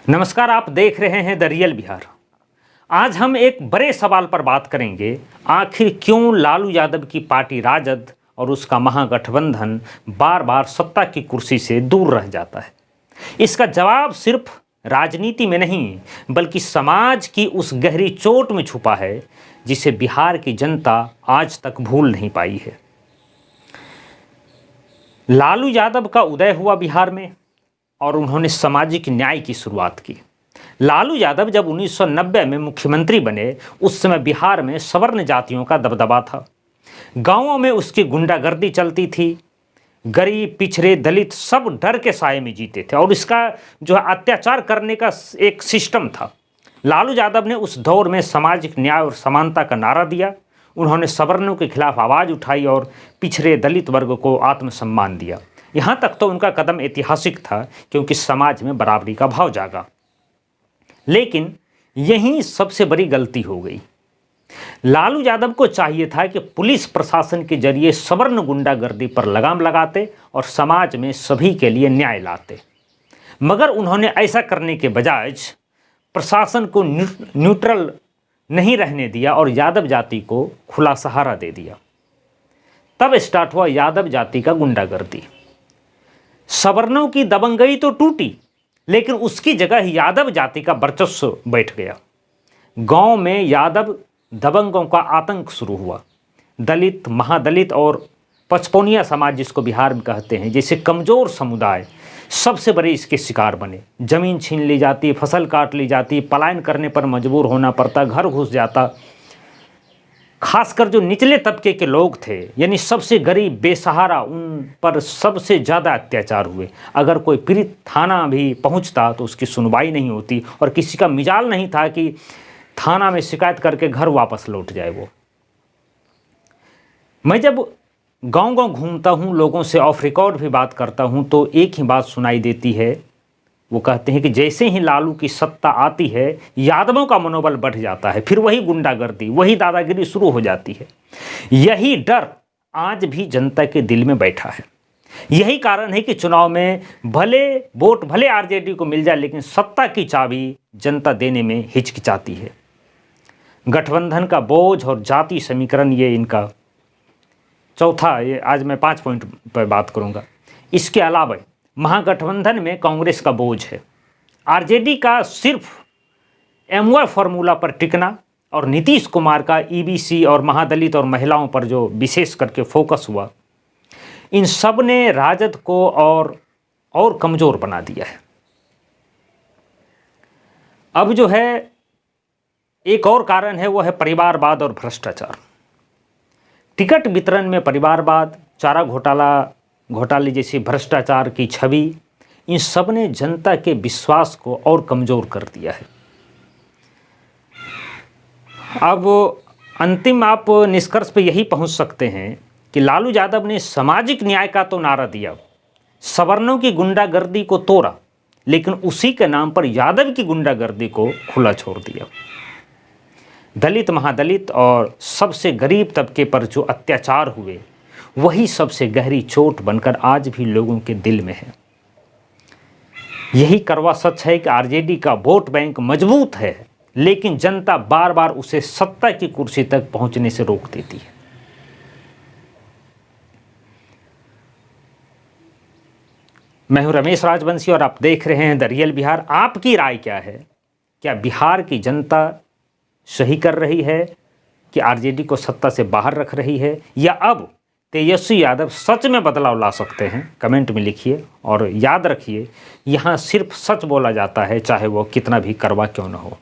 नमस्कार, आप देख रहे हैं द रियल बिहार। आज हम एक बड़े सवाल पर बात करेंगे। आखिर क्यों लालू यादव की पार्टी राजद और उसका महागठबंधन बार बार सत्ता की कुर्सी से दूर रह जाता है। इसका जवाब सिर्फ राजनीति में नहीं बल्कि समाज की उस गहरी चोट में छुपा है जिसे बिहार की जनता आज तक भूल नहीं पाई है। लालू यादव का उदय हुआ बिहार में और उन्होंने सामाजिक न्याय की शुरुआत की। लालू यादव जब 1990 में मुख्यमंत्री बने उस समय बिहार में सवर्ण जातियों का दबदबा था। गांवों में उसकी गुंडागर्दी चलती थी। गरीब, पिछड़े, दलित सब डर के साए में जीते थे और इसका जो है अत्याचार करने का एक सिस्टम था। लालू यादव ने उस दौर में सामाजिक न्याय और समानता का नारा दिया। उन्होंने सवर्णों के खिलाफ आवाज़ उठाई और पिछड़े दलित वर्ग को आत्मसम्मान दिया। यहाँ तक तो उनका कदम ऐतिहासिक था क्योंकि समाज में बराबरी का भाव जागा। लेकिन यहीं सबसे बड़ी गलती हो गई। लालू यादव को चाहिए था कि पुलिस प्रशासन के जरिए सवर्ण गुंडागर्दी पर लगाम लगाते और समाज में सभी के लिए न्याय लाते, मगर उन्होंने ऐसा करने के बजाय प्रशासन को न्यूट्रल नहीं रहने दिया और यादव जाति को खुला सहारा दे दिया। तब स्टार्ट हुआ यादव जाति का गुंडागर्दी। सवर्णों की दबंगई तो टूटी लेकिन उसकी जगह यादव जाति का वर्चस्व बैठ गया। गांव में यादव दबंगों का आतंक शुरू हुआ। दलित, महादलित और पचपौनिया समाज जिसको बिहार में कहते हैं, जैसे कमज़ोर समुदाय सबसे बड़े इसके शिकार बने। ज़मीन छीन ली जाती, फसल काट ली जाती, पलायन करने पर मजबूर होना पड़ता, घर घुस जाता। खासकर जो निचले तबके के लोग थे यानी सबसे गरीब, बेसहारा, उन पर सबसे ज़्यादा अत्याचार हुए। अगर कोई पीड़ित थाना भी पहुंचता तो उसकी सुनवाई नहीं होती और किसी का मिजाल नहीं था कि थाना में शिकायत करके घर वापस लौट जाए। वो मैं जब गांव-गांव घूमता हूं, लोगों से ऑफ रिकॉर्ड भी बात करता हूं तो एक ही बात सुनाई देती है। वो कहते हैं कि जैसे ही लालू की सत्ता आती है यादवों का मनोबल बढ़ जाता है, फिर वही गुंडागर्दी, वही दादागिरी शुरू हो जाती है। यही डर आज भी जनता के दिल में बैठा है। यही कारण है कि चुनाव में वोट भले आरजेडी को मिल जाए लेकिन सत्ता की चाबी जनता देने में हिचकिचाती है। गठबंधन का बोझ और जाति समीकरण, ये इनका चौथा, ये आज मैं 5 पॉइंट पर बात करूंगा। इसके अलावा महागठबंधन में कांग्रेस का बोझ है। आरजेडी का सिर्फ एमवाय फार्मूला पर टिकना और नीतीश कुमार का ईबीसी और महादलित और महिलाओं पर जो विशेष करके फोकस हुआ, इन सब ने राजद को और कमज़ोर बना दिया है। अब जो है एक और कारण है, वो है परिवारवाद और भ्रष्टाचार। टिकट वितरण में परिवारवाद, चारा घोटाले जैसी भ्रष्टाचार की छवि, इन सब ने जनता के विश्वास को और कमज़ोर कर दिया है। अब अंतिम आप निष्कर्ष पे यही पहुंच सकते हैं कि लालू यादव ने सामाजिक न्याय का तो नारा दिया, सवर्णों की गुंडागर्दी को तोड़ा, लेकिन उसी के नाम पर यादव की गुंडागर्दी को खुला छोड़ दिया। दलित, महादलित और सबसे गरीब तबके पर जो अत्याचार हुए वही सबसे गहरी चोट बनकर आज भी लोगों के दिल में है। यही कड़वा सच है कि आरजेडी का वोट बैंक मजबूत है लेकिन जनता बार बार उसे सत्ता की कुर्सी तक पहुंचने से रोक देती है। मैं हूं रमेश राजवंशी और आप देख रहे हैं द रियल बिहार। आपकी राय क्या है? क्या बिहार की जनता सही कर रही है कि आरजेडी को सत्ता से बाहर रख रही है, या अब तेजस्वी यादव सच में बदलाव ला सकते हैं? कमेंट में लिखिए और याद रखिए, यहाँ सिर्फ सच बोला जाता है चाहे वो कितना भी कड़वा क्यों न हो।